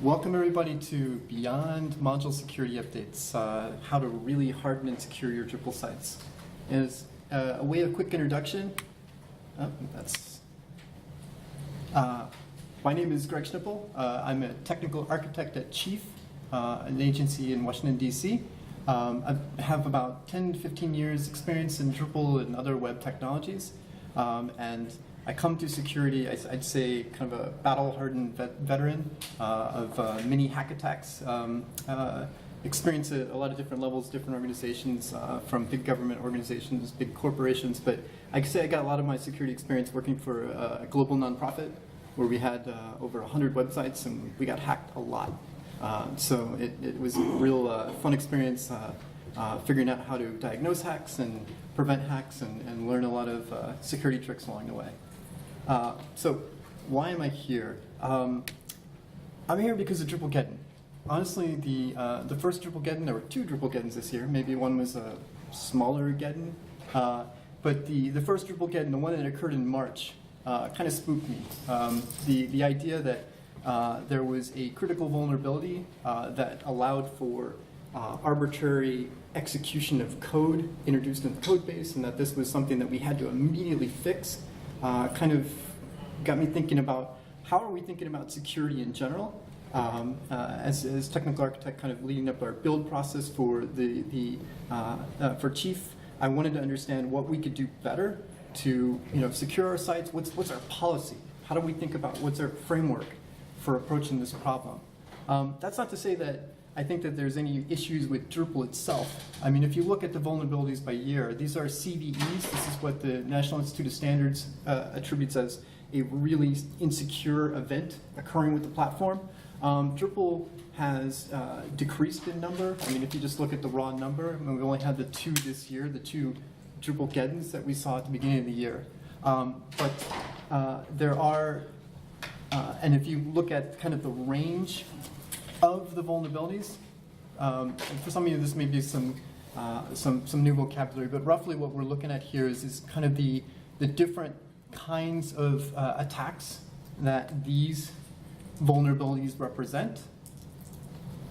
Welcome everybody to Beyond Module Security Updates, how to really harden and secure your Drupal sites. As a way of quick introduction, my name is Greg Schnippel. I'm a technical architect at Chief, an agency in Washington, D.C. I have about 10 to 15 years experience in Drupal and other web technologies, and I come to security, I'd say, kind of a battle-hardened veteran of many hack attacks. Experience at a lot of different levels, different organizations, from big government organizations, big corporations. But I can say I got a lot of my security experience working for a global nonprofit where we had over 100 websites and we got hacked a lot. So it was a real fun experience figuring out how to diagnose hacks and prevent hacks and learn a lot of security tricks along the way. So why am I here? I'm here because of Drupalgeddon. Honestly, the first Drupalgeddon, there were two Drupalgeddons this year. Maybe one was a smaller Geddon. But the first Drupalgeddon, the one that occurred in March, kind of spooked me. The idea that there was a critical vulnerability that allowed for arbitrary execution of code introduced in the code base, and that this was something that we had to immediately fix, kind of got me thinking about how are we thinking about security in general. As technical architect, kind of leading up our build process for for Chief, I wanted to understand what we could do better to secure our sites. What's our policy? How do we think about what's our framework for approaching this problem? That's not to say that I think that there's any issues with Drupal itself. I mean, if you look at the vulnerabilities by year, these are CVEs. This is what the National Institute of Standards attributes as a really insecure event occurring with the platform. Drupal has decreased in number. I mean, if you just look at the raw number, I mean, we only had the two this year, the two Drupalgeddons that we saw at the beginning of the year. But there are, and if you look at kind of the range of the vulnerabilities, for some of you this may be some new vocabulary, but roughly what we're looking at here is kind of the different kinds of attacks that these vulnerabilities represent.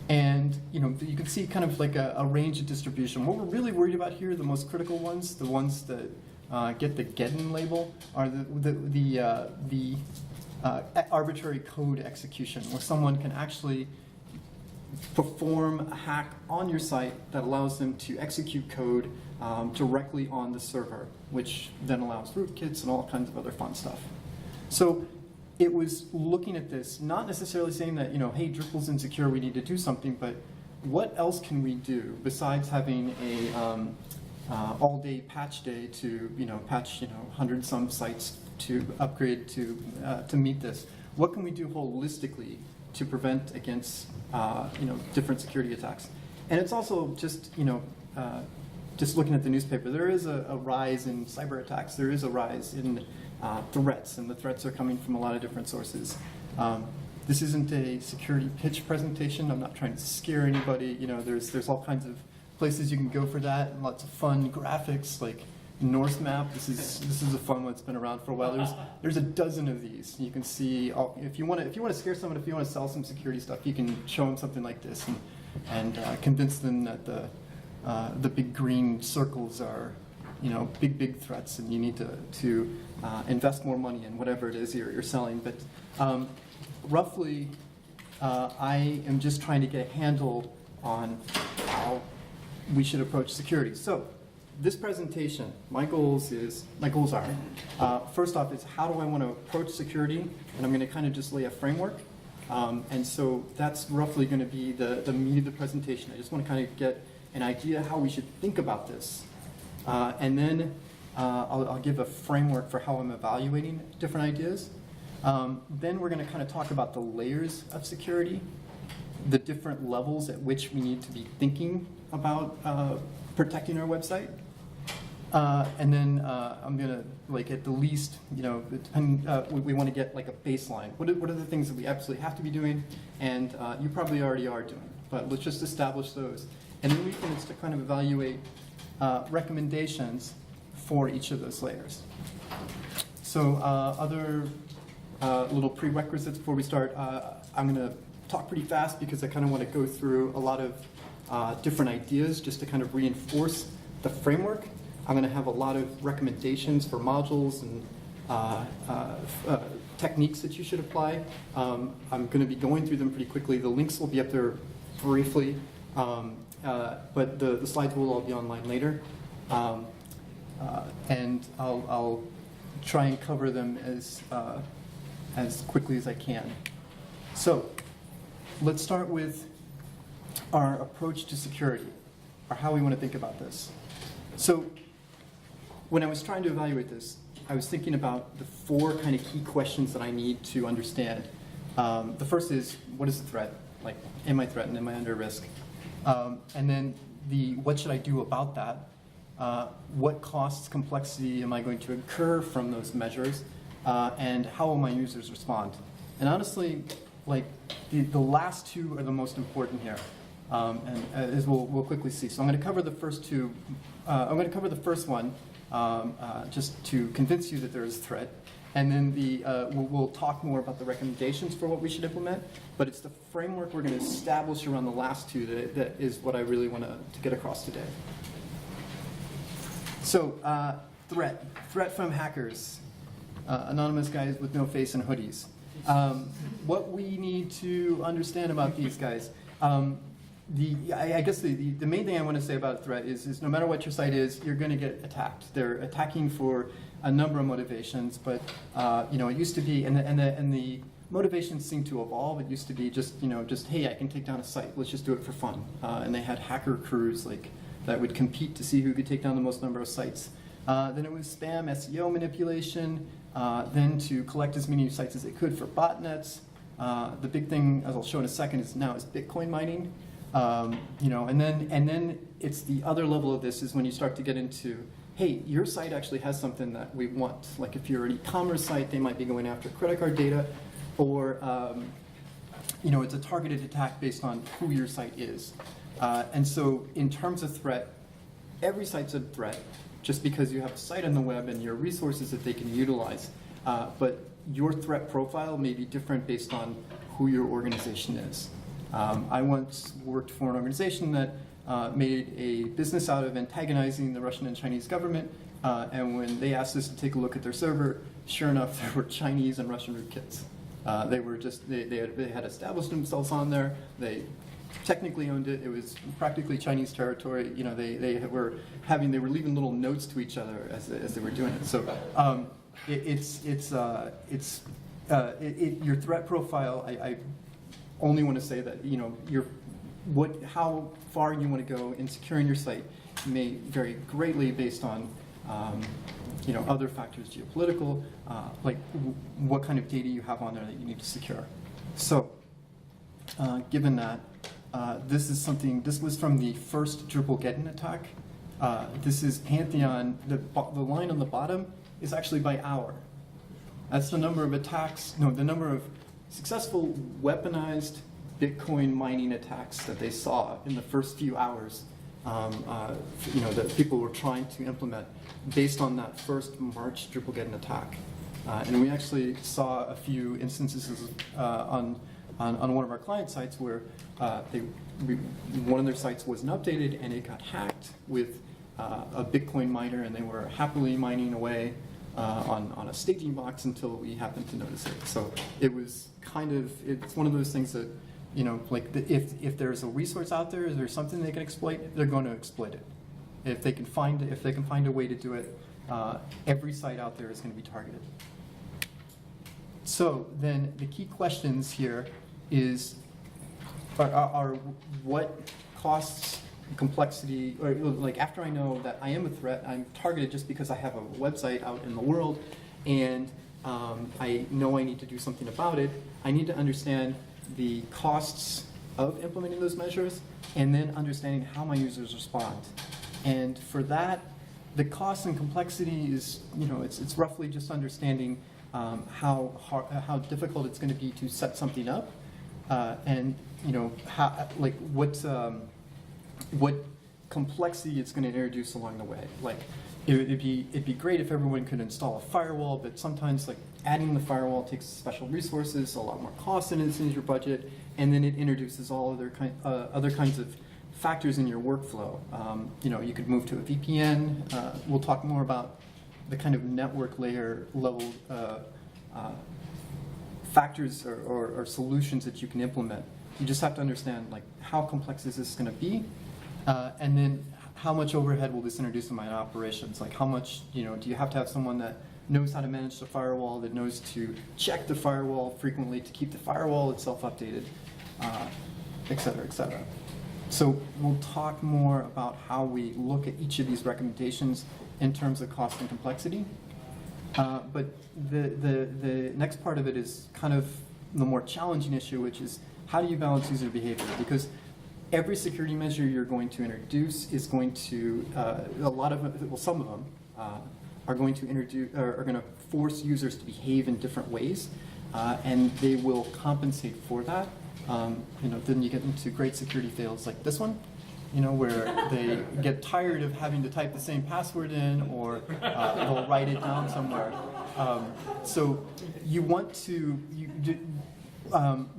And you can see kind of like a range of distribution. What we're really worried about here, the most critical ones, the ones that get the Geddon label, are the arbitrary code execution, where someone can actually perform a hack on your site that allows them to execute code directly on the server, which then allows rootkits and all kinds of other fun stuff. So it was looking at this, not necessarily saying that, hey, Drupal's insecure, we need to do something, but what else can we do besides having a all-day patch day to patch 100-some sites to upgrade to meet this? What can we do holistically to prevent against different security attacks? And it's also just just looking at the newspaper, there is a rise in cyber attacks. There is a rise in threats, and the threats are coming from a lot of different sources. This isn't a security pitch presentation. I'm not trying to scare anybody. There's all kinds of places you can go for that, and lots of fun graphics like North Map. This is a fun one that's been around for a while. There's a dozen of these. You can see if you want to scare someone, if you want to sell some security stuff, you can show them something like this and convince them that the big green circles are big threats, and you need to invest more money in whatever it is you're selling. But roughly, I am just trying to get a handle on how we should approach security. So this presentation, my goals are, first off, is how do I want to approach security? And I'm going to kind of just lay a framework. And so that's roughly going to be the meat of the presentation. I just want to kind of get an idea how we should think about this. And then I'll give a framework for how I'm evaluating different ideas. Then we're going to kind of talk about the layers of security, the different levels at which we need to be thinking about protecting our website. And then I'm going to, at the least, we want to get like a baseline. What are the things that we absolutely have to be doing? And you probably already are doing, but let's just establish those. And then we can just kind of evaluate recommendations for each of those layers. So other little prerequisites before we start, I'm going to talk pretty fast because I kind of want to go through a lot of different ideas just to kind of reinforce the framework. I'm going to have a lot of recommendations for modules and techniques that you should apply. I'm going to be going through them pretty quickly. The links will be up there briefly, but the slides will all be online later. And I'll try and cover them as quickly as I can. So let's start with our approach to security, or how we want to think about this. So when I was trying to evaluate this, I was thinking about the 4 kind of key questions that I need to understand. The first is, what is the threat? Like, am I threatened? Am I under risk? And then what should I do about that? What costs, complexity am I going to incur from those measures? And how will my users respond? And honestly, like, the last 2 are the most important here, and as we'll quickly see. So I'm going to cover the first 2. I'm going to cover the first one just to convince you that there is a threat, and then we'll talk more about the recommendations for what we should implement. But it's the framework we're going to establish around the last 2 that is what I really want to get across today. So threat from hackers, anonymous guys with no face and hoodies. What we need to understand about these guys, I guess the main thing I want to say about a threat is no matter what your site is, you're going to get attacked. They're attacking for a number of motivations, but it used to be, and the motivations seem to evolve. It used to be just hey, I can take down a site. Let's just do it for fun. And they had hacker crews that would compete to see who could take down the most number of sites. Then it was spam, SEO manipulation. Then to collect as many sites as they could for botnets. The big thing, as I'll show in a second, is Bitcoin mining. And then it's the other level of this is when you start to get into, hey, your site actually has something that we want. Like if you're an e-commerce site, they might be going after credit card data, or it's a targeted attack based on who your site is. And so in terms of threat, every site's a threat just because you have a site on the web and your resources that they can utilize. But your threat profile may be different based on who your organization is. I once worked for an organization that made a business out of antagonizing the Russian and Chinese government. And when they asked us to take a look at their server, sure enough, there were Chinese and Russian rootkits. They had established themselves on there. They technically owned it. It was practically Chinese territory. They were leaving little notes to each other as they were doing it. So your threat profile. I only want to say that how far you want to go in securing your site may vary greatly based on other factors, geopolitical, like what kind of data you have on there that you need to secure. So given that. This was from the first Drupal attack. This is Pantheon. The line on the bottom is actually by hour. That's the number of attacks, the number of successful weaponized Bitcoin mining attacks that they saw in the first few hours, that people were trying to implement based on that first March Drupal attack. And we actually saw a few instances on one of our client sites where one of their sites wasn't updated and it got hacked with a Bitcoin miner, and they were happily mining away on a staging box until we happened to notice it. So it was it's one of those things that, if there's a resource out there, is there something they can exploit, they're going to exploit it. If they can find a way to do it, every site out there is going to be targeted. So then the key questions here are what costs, complexity, or like after I know that I am a threat, I'm targeted just because I have a website out in the world, and I know I need to do something about it. I need to understand the costs of implementing those measures, and then understanding how my users respond. And for that, the cost and complexity is, it's roughly just understanding how difficult it's going to be to set something up, and what complexity it's going to introduce along the way. Like it'd be great if everyone could install a firewall, but sometimes adding the firewall takes special resources, a lot more cost in your budget, and then it introduces all other kinds of factors in your workflow. You could move to a VPN. We'll talk more about the kind of network layer level factors or solutions that you can implement. You just have to understand, like, how complex is this going to be, and then how much overhead will this introduce in my operations? Like, how much, do you have to have someone that knows how to manage the firewall, that knows to check the firewall frequently to keep the firewall itself updated, et cetera, et cetera. So we'll talk more about how we look at each of these recommendations in terms of cost and complexity. But the next part of it is kind of the more challenging issue, which is how do you balance user behavior? Because every security measure you're going to introduce is going to, some of them are going to force users to behave in different ways, and they will compensate for that. Then you get into great security fails like this one, where they get tired of having to type the same password in, or they'll write it down somewhere. So you want to,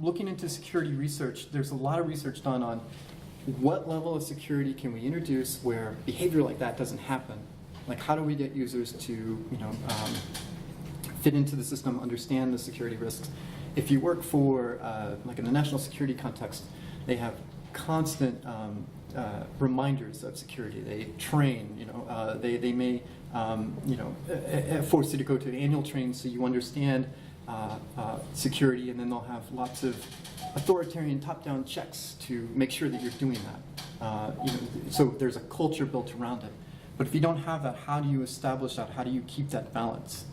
looking into security research, there's a lot of research done on what level of security can we introduce where behavior like that doesn't happen. Like, how do we get users to, fit into the system, understand the security risks? If you work for, like in the national security context, they have constant reminders of security. They train, they may, force you to go to annual training so you understand security, and then they'll have lots of authoritarian top-down checks to make sure that you're doing that. So there's a culture built around it. But if you don't have that, how do you establish that? How do you keep that balance?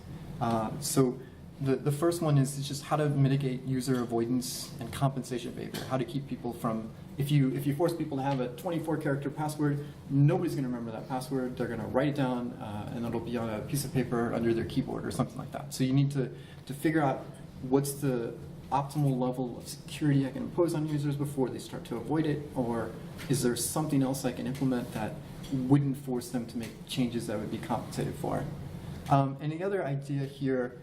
So the first one is just how to mitigate user avoidance and compensation behavior. How to keep people from, if you force people to have a 24-character password, nobody's going to remember that password. They're going to write it down, and it'll be on a piece of paper under their keyboard or something like that. So you need to figure out what's the optimal level of security I can impose on users before they start to avoid it, or is there something else I can implement that wouldn't force them to make changes that would be compensated for. And the other idea here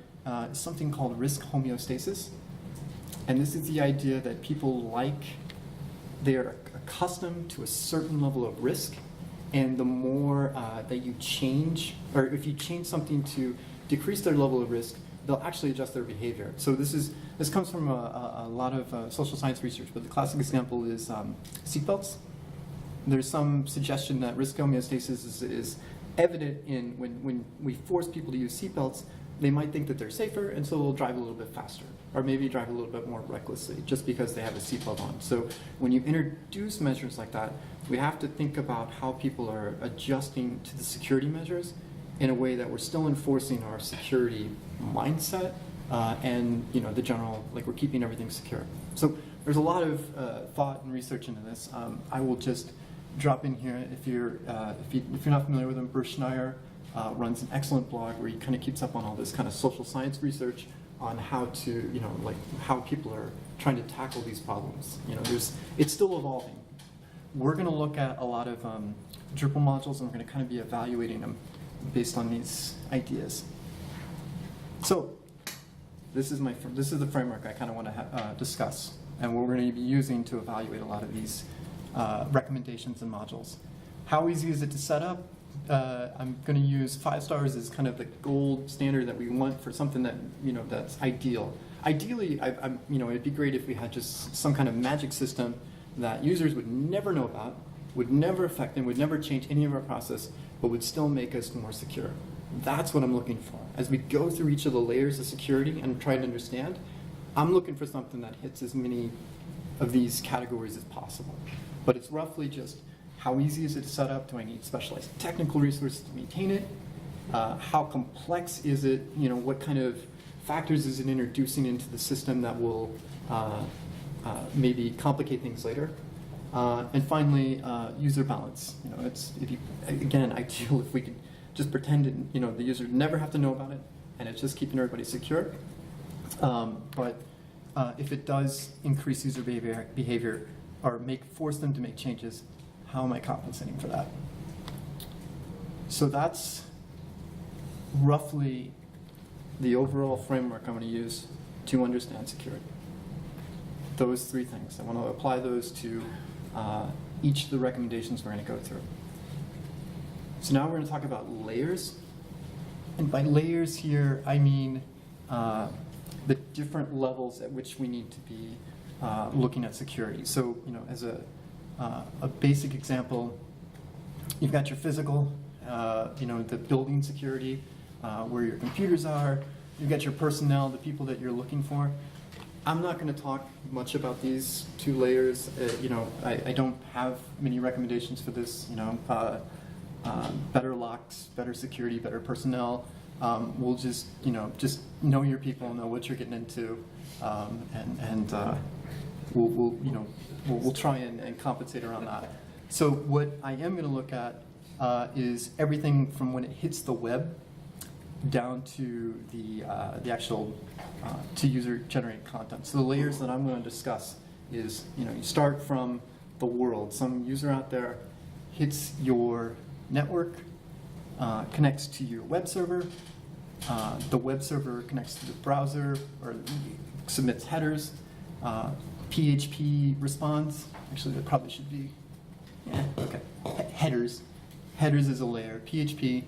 is something called risk homeostasis. And this is the idea that people they're accustomed to a certain level of risk, and the more that you change, or if you change something to decrease their level of risk, they'll actually adjust their behavior. So this comes from a lot of social science research, but the classic example is seatbelts. There's some suggestion that risk homeostasis is evident in when we force people to use seatbelts, they might think that they're safer, and so they'll drive a little bit faster, or maybe drive a little bit more recklessly, just because they have a seatbelt on. So when you introduce measures like that, we have to think about how people are adjusting to the security measures in a way that we're still enforcing our security mindset and the general, like, we're keeping everything secure. So there's a lot of thought and research into this. I will just drop in here, if you're not familiar with him, Bruce Schneier runs an excellent blog where he kind of keeps up on all this kind of social science research on how to, how people are trying to tackle these problems. It's still evolving. We're going to look at a lot of Drupal modules, and we're going to kind of be evaluating them based on these ideas. So this is the framework I kind of want to discuss, and what we're going to be using to evaluate a lot of these recommendations and modules. How easy is it to set up? I'm going to use 5 stars as kind of the gold standard that we want for something that that's ideal. Ideally, it'd be great if we had just some kind of magic system that users would never know about, would never affect them, would never change any of our process, but would still make us more secure. That's what I'm looking for. As we go through each of the layers of security and try to understand, I'm looking for something that hits as many of these categories as possible. But it's roughly just, how easy is it to set up? Do I need specialized technical resources to maintain it? How complex is it? What kind of factors is it introducing into the system that will maybe complicate things later? And finally, user balance. Again, ideal if we could just pretend the user never have to know about it, and it's just keeping everybody secure. But if it does increase user behavior or force them to make changes, how am I compensating for that? So that's roughly the overall framework I'm going to use to understand security. Those three things. I want to apply those to each of the recommendations we're going to go through. So now we're going to talk about layers. And by layers here, I mean the different levels at which we need to be looking at security. So, as a basic example, you've got your physical, the building security, where your computers are. You've got your personnel, the people that you're looking for. I'm not going to talk much about these two layers. I don't have many recommendations for this. Better locks, better security, better personnel. We'll just know your people, know what you're getting into, and we'll try and compensate around that. So what I am going to look at is everything from when it hits the web down to the actual to user-generated content. So the layers that I'm going to discuss is, you start from the world. Some user out there hits your network, connects to your web server. The web server connects to the browser or submits headers. PHP responds. Actually, that probably should be, okay. Headers. Headers is a layer. PHP.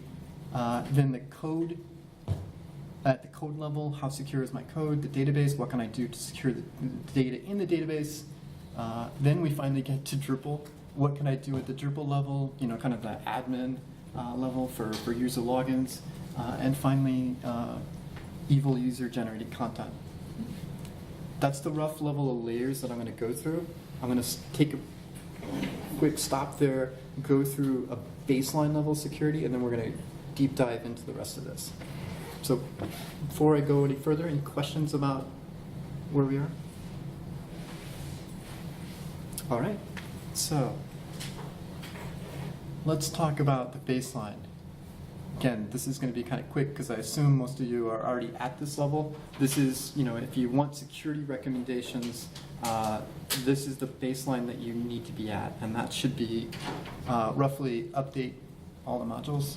Then the code. At the code level, how secure is my code? The database, what can I do to secure the data in the database? Then we finally get to Drupal. What can I do at the Drupal level? Kind of the admin level for user logins. And finally, evil user-generated content. That's the rough level of layers that I'm going to go through. I'm going to take a quick stop there, go through a baseline level of security, and then we're going to deep dive into the rest of this. So before I go any further, any questions about where we are? All right, so let's talk about the baseline. Again, this is going to be kind of quick because I assume most of you are already at this level. This is, if you want security recommendations, this is the baseline that you need to be at, and that should be roughly update all the modules.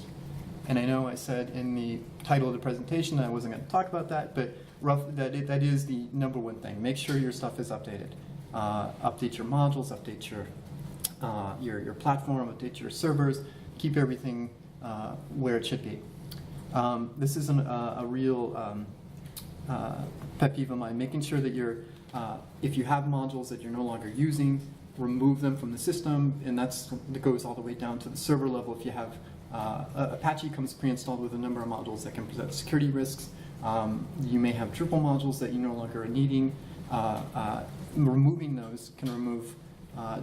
And I know I said in the title of the presentation that I wasn't going to talk about that, but roughly that is the number one thing. Make sure your stuff is updated. Update your modules, update your platform, update your servers, keep everything where it should be. This is a real pet peeve of mine, making sure that if you have modules that you're no longer using, remove them from the system, and that goes all the way down to the server level. If you have Apache comes pre-installed with a number of modules that can present security risks. You may have Drupal modules that you no longer are needing. Removing those can remove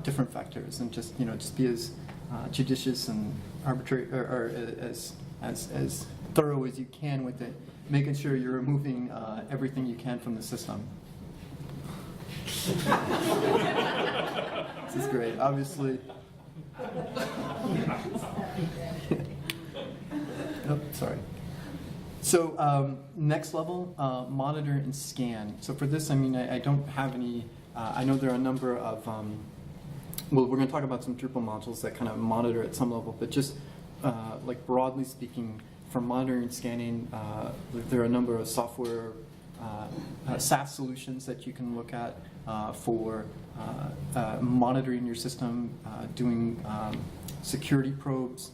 different factors, and just be as judicious and arbitrary, or as thorough as you can with it, making sure you're removing everything you can from the system. This is great, obviously. Oh, sorry. So next level, monitor and scan. So for this, I don't have any, I know there are a number of, well, we're going to talk about some Drupal modules that kind of monitor at some level, but just like broadly speaking, for monitoring and scanning, there are a number of software SaaS solutions that you can look at for monitoring your system, doing security probes.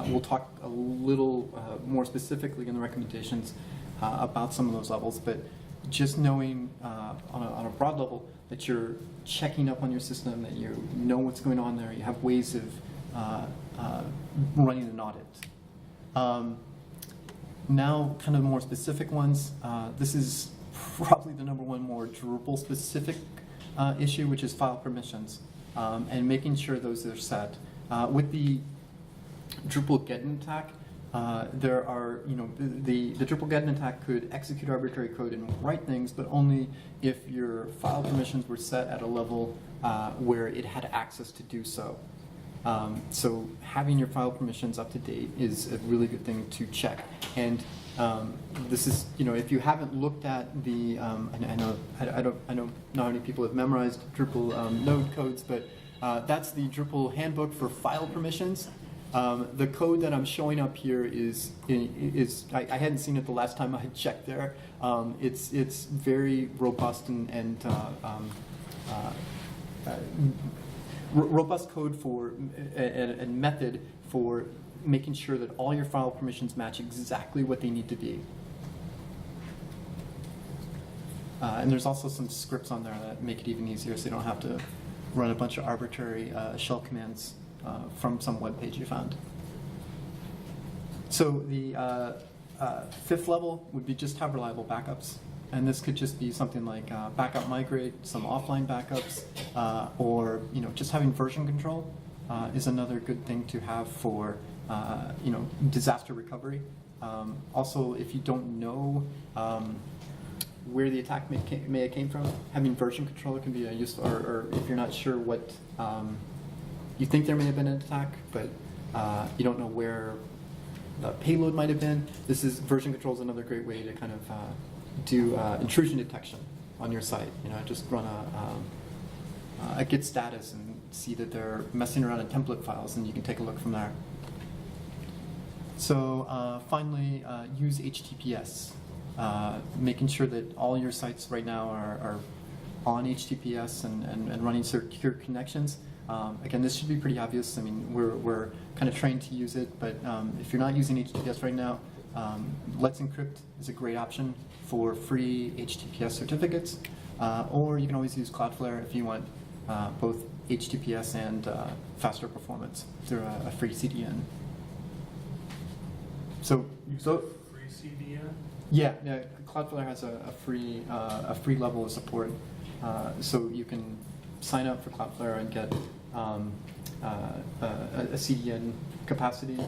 We'll talk a little more specifically in the recommendations about some of those levels, but just knowing on a broad level that you're checking up on your system, that you know what's going on there, you have ways of running an audit. Now, kind of more specific ones. This is probably the number one more Drupal specific issue, which is file permissions, and making sure those are set. With the Drupal Gedden attack, there are, the Drupal Gedden attack could execute arbitrary code and write things, but only if your file permissions were set at a level where it had access to do so. So having your file permissions up to date is a really good thing to check. And this is, if you haven't looked at the, I know not many people have memorized Drupal node codes, but that's the Drupal handbook for file permissions. The code that I'm showing up here is I hadn't seen it the last time I checked there. It's very robust and robust code for and method for making sure that all your file permissions match exactly what they need to be. And there's also some scripts on there that make it even easier, so you don't have to run a bunch of arbitrary shell commands from some web page you found. So the fifth level would be just have reliable backups. And this could just be something like backup migrate, some offline backups, or just having version control is another good thing to have for disaster recovery. Also, if you don't know where the attack may have came from, having version control can be a useful, or if you're not sure what, you think there may have been an attack, but you don't know where the payload might have been, version control is another great way to kind of do intrusion detection on your site. Just run a git status and see that they're messing around in template files, and you can take a look from there. So finally, use HTTPS. Making sure that all your sites right now are on HTTPS and running secure connections. Again, this should be pretty obvious. I mean, we're kind of trained to use it, but if you're not using HTTPS right now, Let's Encrypt is a great option for free HTTPS certificates, or you can always use Cloudflare if you want both HTTPS and faster performance through a free CDN. So, free CDN? Yeah, Cloudflare has a free level of support, so you can sign up for Cloudflare and get a CDN capacity,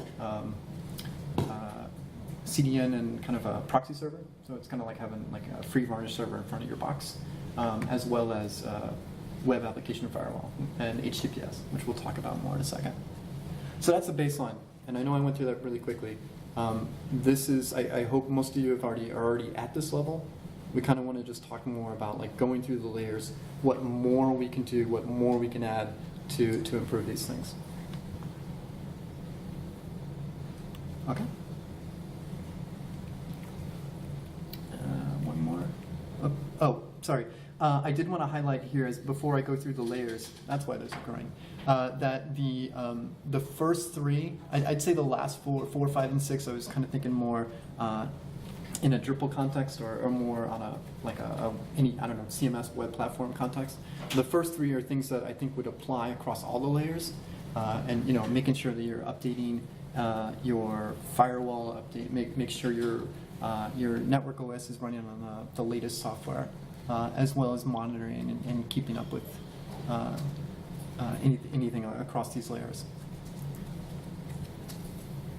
CDN and kind of a proxy server. So it's kind of like having like a free varnish server in front of your box, as well as web application firewall and HTTPS, which we'll talk about more in a second. So that's the baseline, and I know I went through that really quickly. This is, I hope most of you are already at this level. We kind of want to just talk more about like going through the layers, what more we can do, what more we can add to improve these things. Okay. One more. Oh, sorry. I did want to highlight here, as before I go through the layers, that's why those are growing, that the first three, I'd say the last four, 5, and 6, I was kind of thinking more in a Drupal context or more on any, I don't know, CMS web platform context. The first three are things that I think would apply across all the layers, and making sure that you're updating your firewall, make sure your network OS is running on the latest software. As well as monitoring and keeping up with anything across these layers.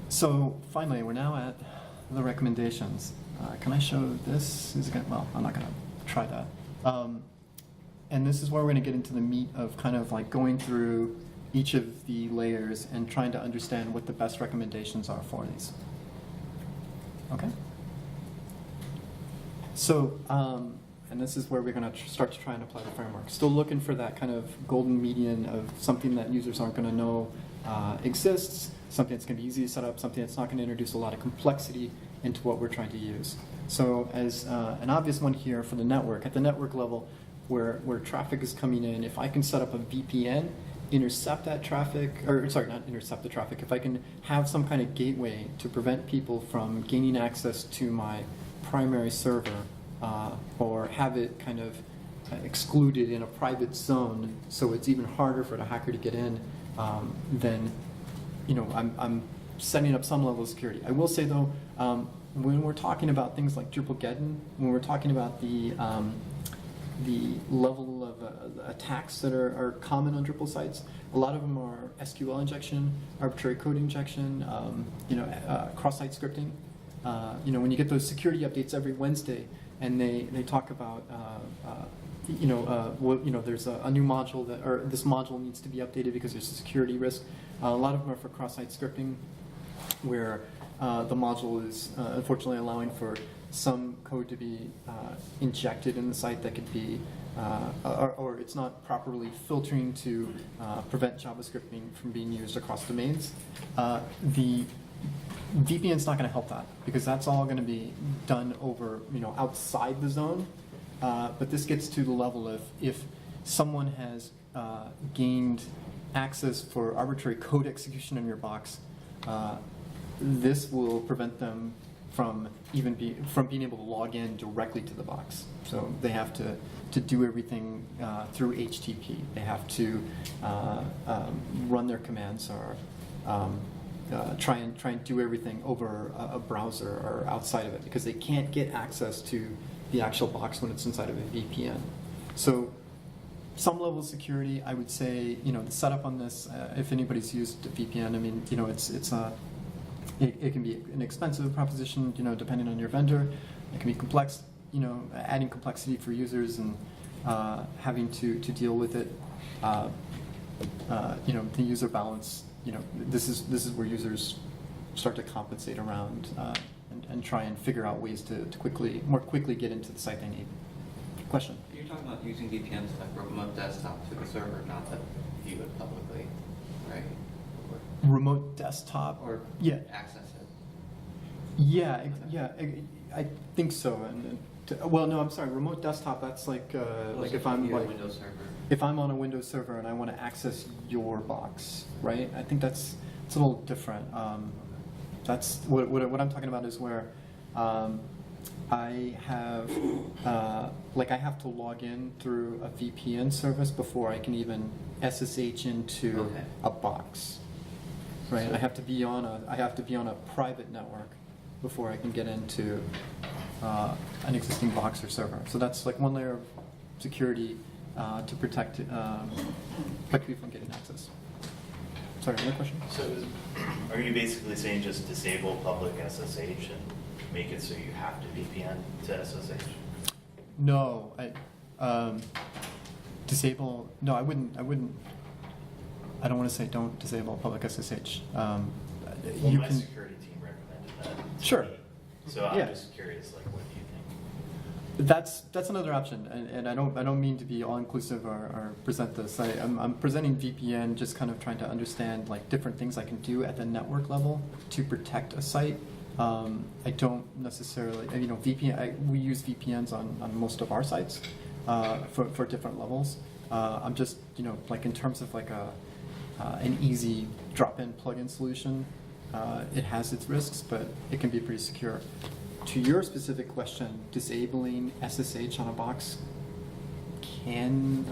So finally, we're now at the recommendations. Can I show this? Well, I'm not going to try that. And this is where we're going to get into the meat of kind of like going through each of the layers and trying to understand what the best recommendations are for these. Okay? So, and this is where we're going to start to try and apply the framework. Still looking for that kind of golden median of something that users aren't going to know exists, something that's going to be easy to set up, something that's not going to introduce a lot of complexity into what we're trying to use. So as an obvious one here for the network, at the network level where traffic is coming in, if I can set up a VPN, intercept that traffic, or sorry, not intercept the traffic, if I can have some kind of gateway to prevent people from gaining access to my primary server, or have it kind of excluded in a private zone, so it's even harder for the hacker to get in, then I'm setting up some level of security. I will say though, when we're talking about things like Drupal-geddon, when we're talking about the level of attacks that are common on Drupal sites, a lot of them are SQL injection, arbitrary code injection, cross-site scripting. When you get those security updates every Wednesday, and they talk about there's a new module that, or this module needs to be updated because there's a security risk. A lot of them are for cross-site scripting, where the module is unfortunately allowing for some code to be injected in the site that could be or it's not properly filtering to prevent JavaScript from being used across domains, the VPN's not going to help that because that's all going to be done over, outside the zone. But this gets to the level of if someone has gained access for arbitrary code execution in your box, this will prevent them from being able to log in directly to the box. So they have to do everything through HTTP. They have to run their commands or try and do everything over a browser or outside of it because they can't get access to the actual box when it's inside of a VPN. So some level of security, I would say, the setup on this, if anybody's used a VPN, I mean, it can be an expensive proposition, depending on your vendor. It can be complex, adding complexity for users and having to deal with it. The user balance, this is where users start to compensate around and try and figure out ways to more quickly get into the site they need. Question? You're talking about using VPNs like remote desktop to the server, not to view it publicly, right? Remote desktop? Or yeah. access it? Yeah, I think so. Well, no, I'm sorry. Remote desktop. That's like if I'm a Windows server. If I'm on a Windows server and I want to access your box, right? I think it's a little different. That's what I'm talking about is where I have I have to log in through a VPN service before I can even SSH into a box. Right, I have to be on a private network before I can get into an existing box or server. So that's like one layer of security to protect people from getting access. Sorry, another question? So are you basically saying just disable public SSH and make it so you have to VPN to SSH? No, disable. No, I wouldn't. I don't want to say don't disable public SSH. Well, my security team recommended that. Sure. Me. So I'm just curious, what do you think? That's another option, and I don't mean to be all inclusive or present this. I'm presenting VPN, just kind of trying to understand different things I can do at the network level to protect a site. I don't necessarily, VPN. We use VPNs on most of our sites for different levels. I'm just in terms of an easy drop-in plugin solution. It has its risks, but it can be pretty secure. To your specific question, disabling SSH on a box you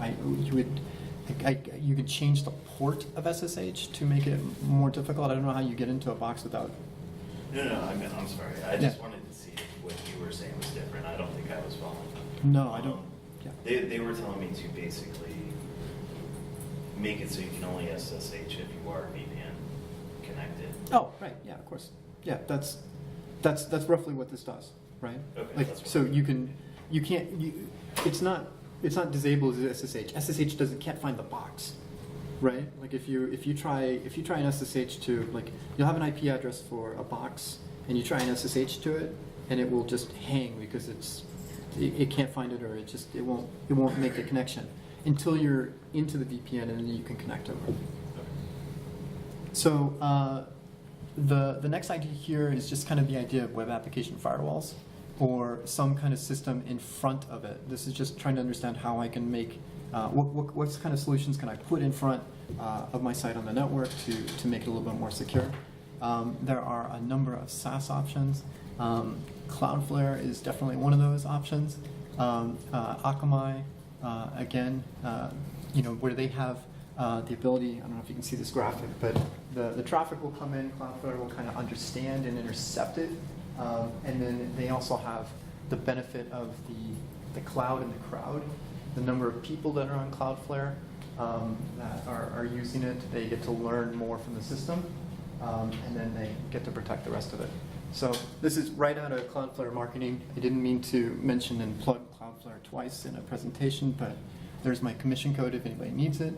could change the port of SSH to make it more difficult. I don't know how you get into a box without. No, I'm sorry. I just wanted to see if what you were saying was different. I don't think I was following. No, I don't. Yeah. They were telling me to basically make it so you can only SSH if you are VPN connected. Oh, right. Yeah, of course. Yeah, that's roughly what this does, right? Okay. So it's not disabled as SSH. SSH can't find the box, right? If you try an SSH to you'll have an IP address for a box and you try an SSH to it and it will just hang because it can't find it or it won't make the connection until you're into the VPN and then you can connect over. So the next idea here is just kind of the idea of web application firewalls or some kind of system in front of it. This is just trying to understand how I can make what kind of solutions can I put in front of my site on the network to make it a little bit more secure. There are a number of SaaS options. Cloudflare is definitely one of those options. Akamai, again, where they have the ability, I don't know if you can see this graphic, but the traffic will come in, Cloudflare will kind of understand and intercept it, and then they also have the benefit of the cloud and the crowd, the number of people that are on Cloudflare that are using it, they get to learn more from the system, and then they get to protect the rest of it. So this is right out of Cloudflare marketing. I didn't mean to mention and plug Cloudflare twice in a presentation, but there's my commission code if anybody needs it.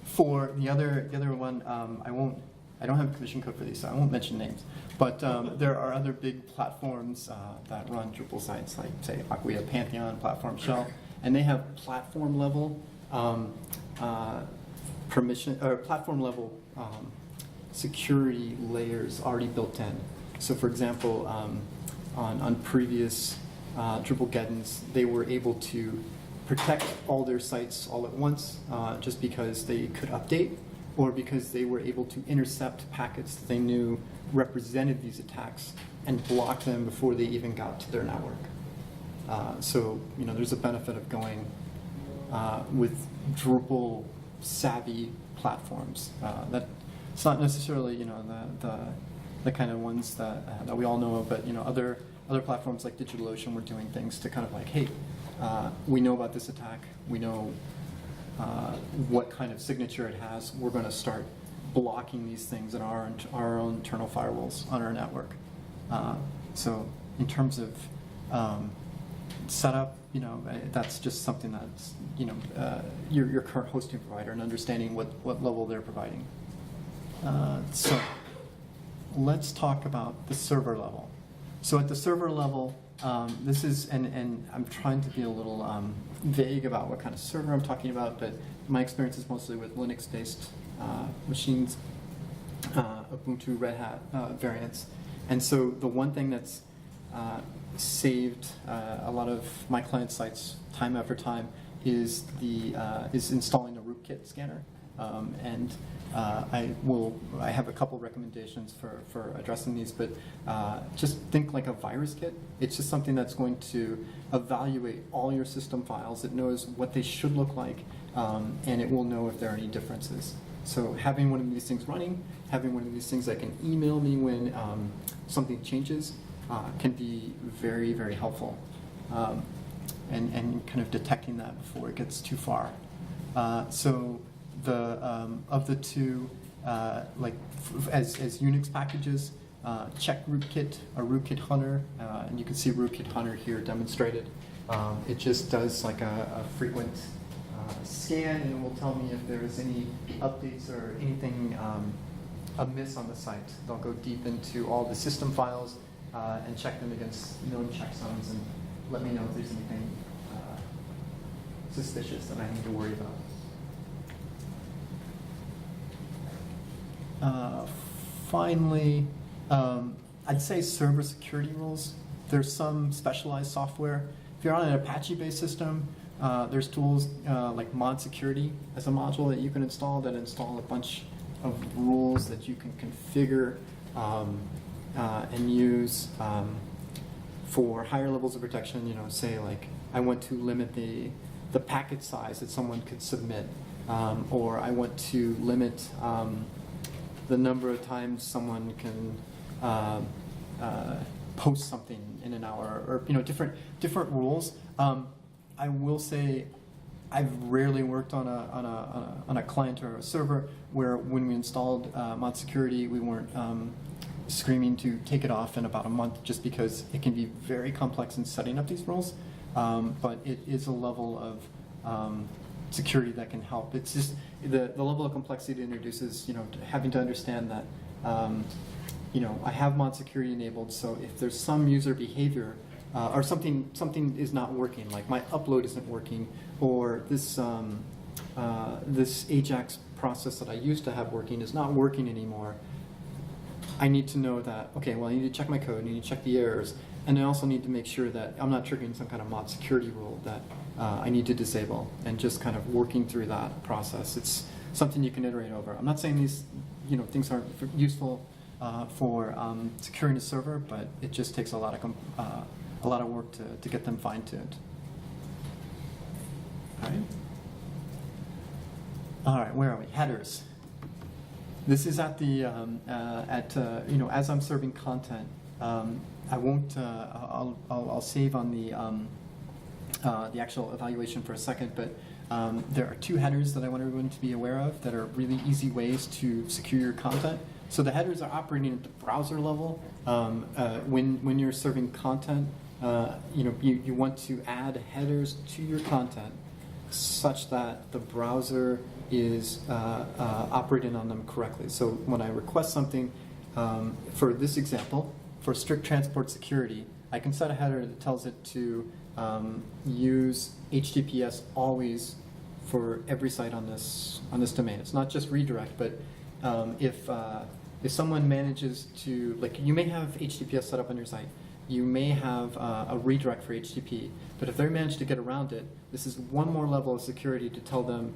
For the other one, I won't I don't have commission code for these, so I won't mention names. But there are other big platforms that run Drupal sites, like say Acquia, Pantheon, Platform Shell, and they have platform level permission or platform level security layers already built in. So, for example, on previous Drupal gettons, they were able to protect all their sites all at once just because they could update, or because they were able to intercept packets that they knew represented these attacks and block them before they even got to their network. So, there's a benefit of going with Drupal savvy platforms. That it's not necessarily the kind of ones that we all know of, but other platforms like DigitalOcean were doing things to kind of like, hey, we know about this attack, we know what kind of signature it has, we're going to start blocking these things in our own internal firewalls on our network. So in terms of setup, that's just something that's your current hosting provider and understanding what level they're providing. So let's talk about the server level. So at the server level, this is, and I'm trying to be a little vague about what kind of server I'm talking about, but my experience is mostly with Linux-based machines, Ubuntu, Red Hat variants. And so the one thing that's saved a lot of my client sites time after time is installing a rootkit scanner. And I have a couple recommendations for addressing these, but just think like a virus kit. It's just something that's going to evaluate all your system files. It knows what they should look like, and it will know if there are any differences. So having one of these things running, having one of these things that can email me when something changes can be very, very helpful. And kind of detecting that before it gets too far. So of the two, as Unix packages, check rootkit or rootkit hunter, and you can see rootkit hunter here demonstrated. It just does like a frequent scan, and it will tell me if there is any updates or anything amiss on the site. They'll go deep into all the system files and check them against known checksums and let me know if there's anything suspicious that I need to worry about. Finally, I'd say server security rules. There's some specialized software. If you're on an Apache-based system, there's tools like mod security as a module that you can install that install a bunch of rules that you can configure and use for higher levels of protection. Say like I want to limit the packet size that someone could submit, or I want to limit the number of times someone can post something in an hour, or different rules. I will say I've rarely worked on a client or a server where when we installed mod security, we weren't screaming to take it off in about a month, just because it can be very complex in setting up these rules. But it is a level of security that can help. It's just the level of complexity it introduces, having to understand that, I have mod security enabled, so if there's some user behavior or something is not working, like my upload isn't working, or this Ajax process that I used to have working is not working anymore, I need to know that, okay, well, I need to check my code, I need to check the errors, and I also need to make sure that I'm not triggering some kind of mod security rule that I need to disable, and just kind of working through that process. It's something you can iterate over. I'm not saying these things aren't useful for securing a server, but it just takes a lot of work to get them fine-tuned. All right, where are we? Headers. This is at the as I'm serving content. I won't. I'll save on the actual evaluation for a second, but there are two headers that I want everyone to be aware of that are really easy ways to secure your content. So the headers are operating at the browser level. When you're serving content, you want to add headers to your content such that the browser is operating on them correctly. So when I request something, for this example, for strict transport security, I can set a header that tells it to use HTTPS always for every site on this domain. It's not just redirect, but if someone manages to, like, you may have HTTPS set up on your site, you may have a redirect for HTTP, but if they manage to get around it, this is one more level of security to tell them,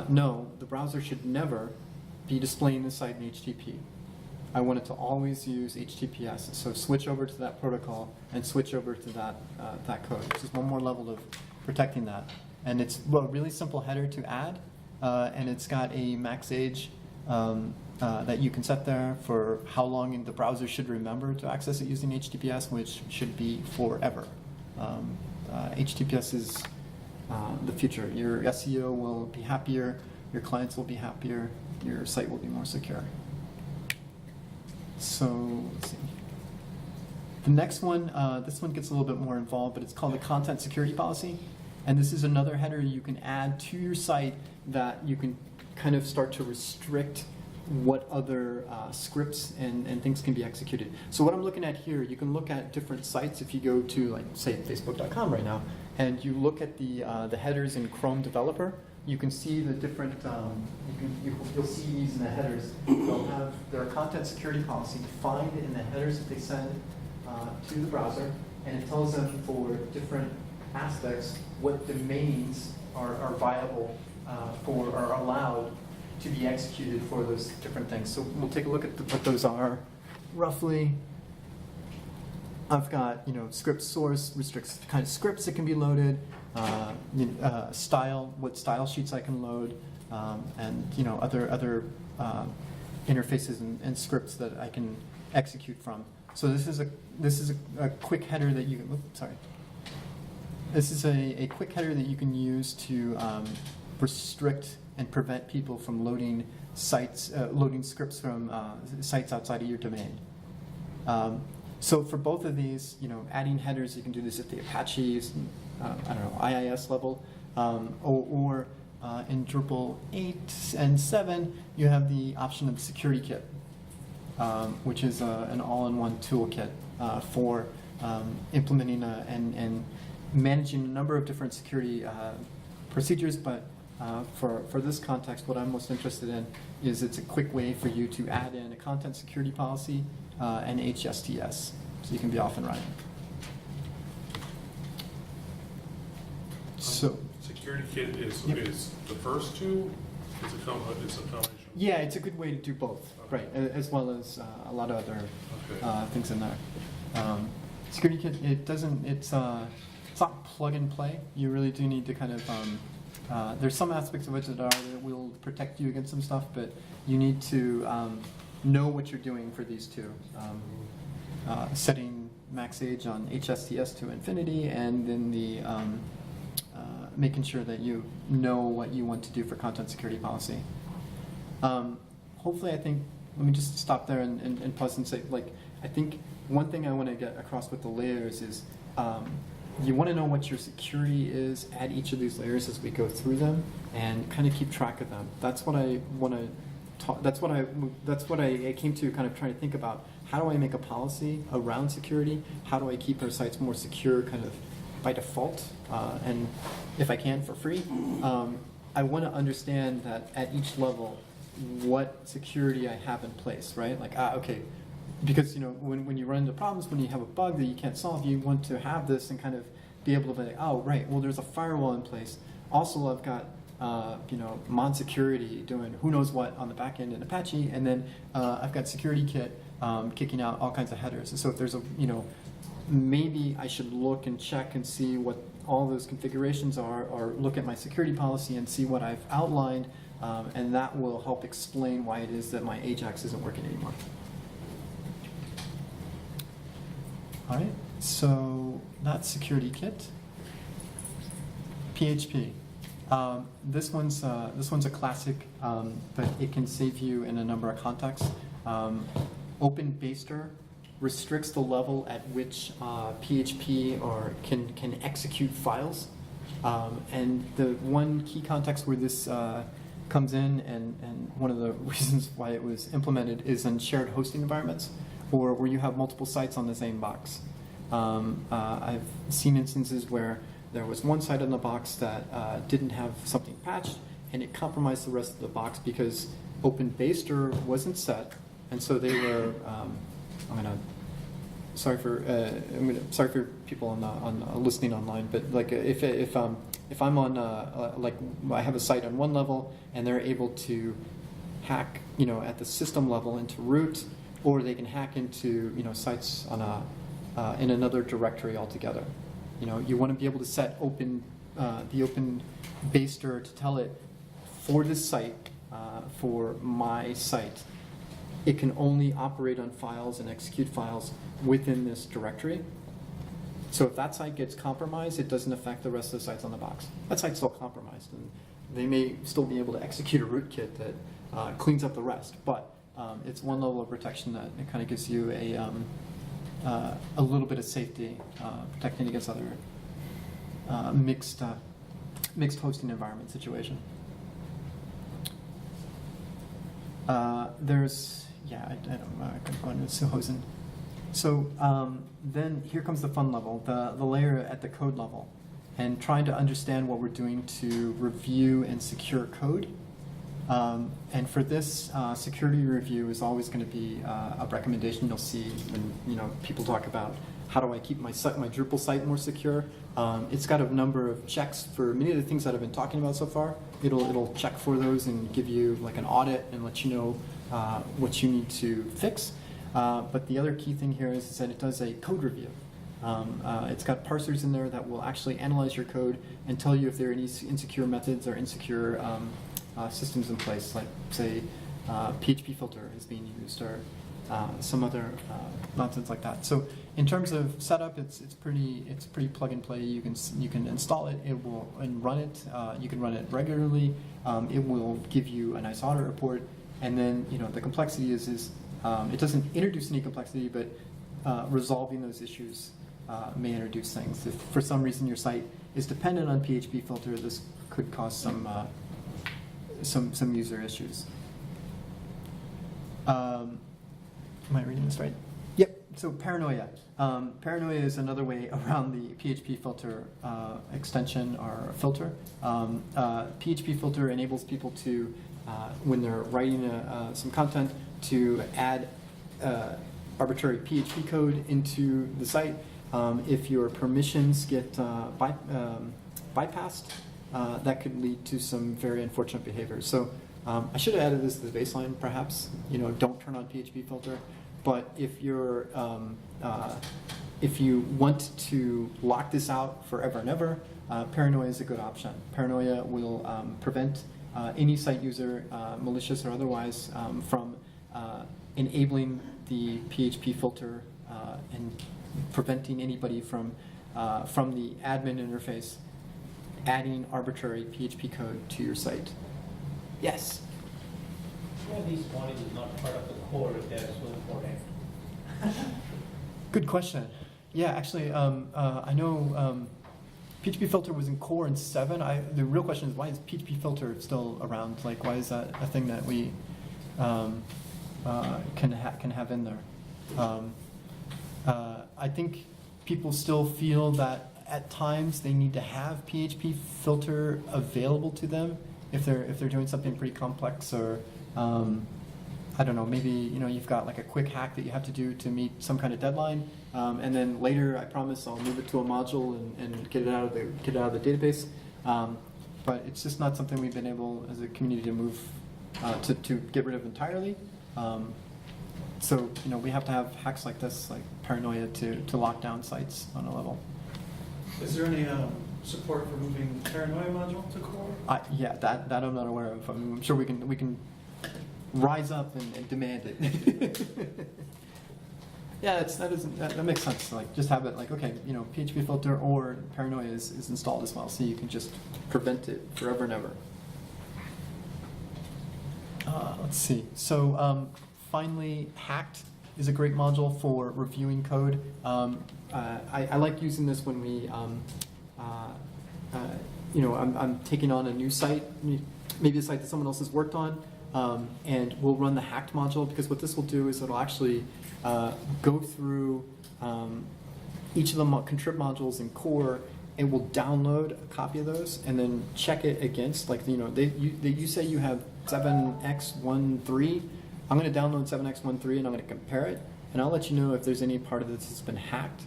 no, the browser should never be displaying the site in HTTP. I want it to always use HTTPS, so switch over to that protocol and switch over to that code. This is one more level of protecting that. And it's a really simple header to add, and it's got a max age that you can set there for how long the browser should remember to access it using HTTPS, which should be forever. HTTPS is the future. Your SEO will be happier, your clients will be happier, your site will be more secure. So let's see. The next one, this one gets a little bit more involved, but it's called the content security policy. And this is another header you can add to your site that you can kind of start to restrict what other scripts and things can be executed. So what I'm looking at here, you can look at different sites. If you go to, like, say, facebook.com right now, and you look at the headers in Chrome Developer, you can see the different, you'll see these in the headers. They'll have their content security policy defined in the headers that they send to the browser, and it tells them for different aspects what domains are viable or are allowed to be executed for those different things. So we'll take a look at what those are roughly. I've got, script source restricts the kind of scripts that can be loaded, style, what style sheets I can load, and other interfaces and scripts that I can execute from. So this is a quick header that you can. Oops, sorry. This is a quick header that you can use to restrict and prevent people from loading scripts from sites outside of your domain. So for both of these, adding headers, you can do this at the Apache's, IIS level, or in Drupal 8 and 7, you have the option of Security Kit, which is an all-in-one toolkit for implementing and managing a number of different security procedures, but for this context, what I'm most interested in is it's a quick way for you to add in a content security policy and HSTS, so you can be off and running. So Security Kit is Yep. is the first two. It's a combination. yeah, it's a good way to do both, Okay. right? As well as a lot of other Okay. things in there. Security Kit, it's not plug and play. You really do need to kind of there's some aspects of it that will protect you against some stuff, but you need to know what you're doing for these two. Setting max age on HSTS to infinity, and then the making sure that you know what you want to do for content security policy. Hopefully, I think, let me just stop there and pause and say, I think one thing I want to get across with the layers is you want to know what your security is at each of these layers as we go through them, and kind of keep track of them. That's what I want to talk. That's what I came to kind of trying to think about. How do I make a policy around security? How do I keep our sites more secure, kind of by default, and if I can for free? I want to understand that at each level, what security I have in place, right? Okay. Because when you run into problems, when you have a bug that you can't solve, you want to have this and kind of be able to be like, oh, right, well, there's a firewall in place. Also, I've got Mon Security doing who knows what on the back end in Apache, and then I've got Security Kit kicking out all kinds of headers. And so if there's maybe I should look and check and see what all those configurations are, or look at my security policy and see what I've outlined, and that will help explain why it is that my Ajax isn't working anymore. All right, so that's Security Kit. PHP. This one's a classic, but it can save you in a number of contexts. Open Baster restricts the level at which PHP can execute files. And the one key context where this comes in, and one of the reasons why it was implemented, is in shared hosting environments, or where you have multiple sites on the same box. I've seen instances where there was one site on the box that didn't have something patched, and it compromised the rest of the box because open baster wasn't set, and so they were. Sorry for people on listening online, but like if I'm on like I have a site on one level and they're able to hack at the system level into root, or they can hack into sites on in another directory altogether. You want to be able to set the open baster to tell it, for this site, for my site, it can only operate on files and execute files within this directory. So if that site gets compromised, it doesn't affect the rest of the sites on the box. That site's still compromised, and they may still be able to execute a rootkit that cleans up the rest. But it's one level of protection that it kind of gives you a little bit of safety, protecting against other mixed hosting environment situation. I don't know, I could go into Suhosen. So then here comes the fun level, the layer at the code level, and trying to understand what we're doing to review and secure code. And for this, security review is always going to be a recommendation you'll see when people talk about how do I keep my Drupal site more secure. It's got a number of checks for many of the things that I've been talking about so far. It'll check for those and give you like an audit and let you know what you need to fix. But the other key thing here is that it does a code review. It's got parsers in there that will actually analyze your code and tell you if there are any insecure methods or insecure systems in place, like say PHP filter is being used, or some other nonsense like that. So in terms of setup, it's pretty plug and play. You can install it, and run it. You can run it regularly. It will give you a nice audit report, and then the complexity is it doesn't introduce any complexity, but resolving those issues may introduce things. If for some reason your site is dependent on PHP filter, this could cause some user issues. Am I reading this right? Yep. So Paranoia. Paranoia is another way around the PHP filter extension or filter. PHP filter enables people to, when they're writing some content, to add arbitrary PHP code into the site. If your permissions get bypassed, that could lead to some very unfortunate behavior. So I should have added this to the baseline, perhaps. Don't turn on PHP filter. But if you're if you want to lock this out forever and ever, Paranoia is a good option. Paranoia will prevent any site user, malicious or otherwise, from enabling the PHP filter and preventing anybody from the admin interface adding arbitrary PHP code to your site. Yes? Why these warnings is not part of the core if they're so important? Good question. Yeah, actually, I know PHP filter was in core in 7. The real question is, why is PHP filter still around? Like, why is that a thing that we can have in there? I think people still feel that at times they need to have PHP filter available to them if they're doing something pretty complex, or I don't know, maybe you've got like a quick hack that you have to do to meet some kind of deadline, and then later, I promise, I'll move it to a module and get it out of the database. But it's just not something we've been able as a community to move to get rid of entirely. So we have to have hacks like this, like Paranoia, to lock down sites on a level. Is there any support for moving Paranoia module to core? Yeah, that I'm not aware of. I'm sure we can rise up and demand it. Yeah, that makes sense. Like, just have it like, okay, PHP filter or Paranoia is installed as well, so you can just prevent it forever and ever. Let's see. So finally, Pact is a great module for reviewing code. I like using this when we I'm taking on a new site, maybe a site that someone else has worked on, and we'll run the hacked module, because what this will do is it'll actually go through each of the contrib modules in core. It will download a copy of those and then check it against, like, you say you have 7x13. I'm going to download 7x13 and I'm going to compare it, and I'll let you know if there's any part of this that's been hacked,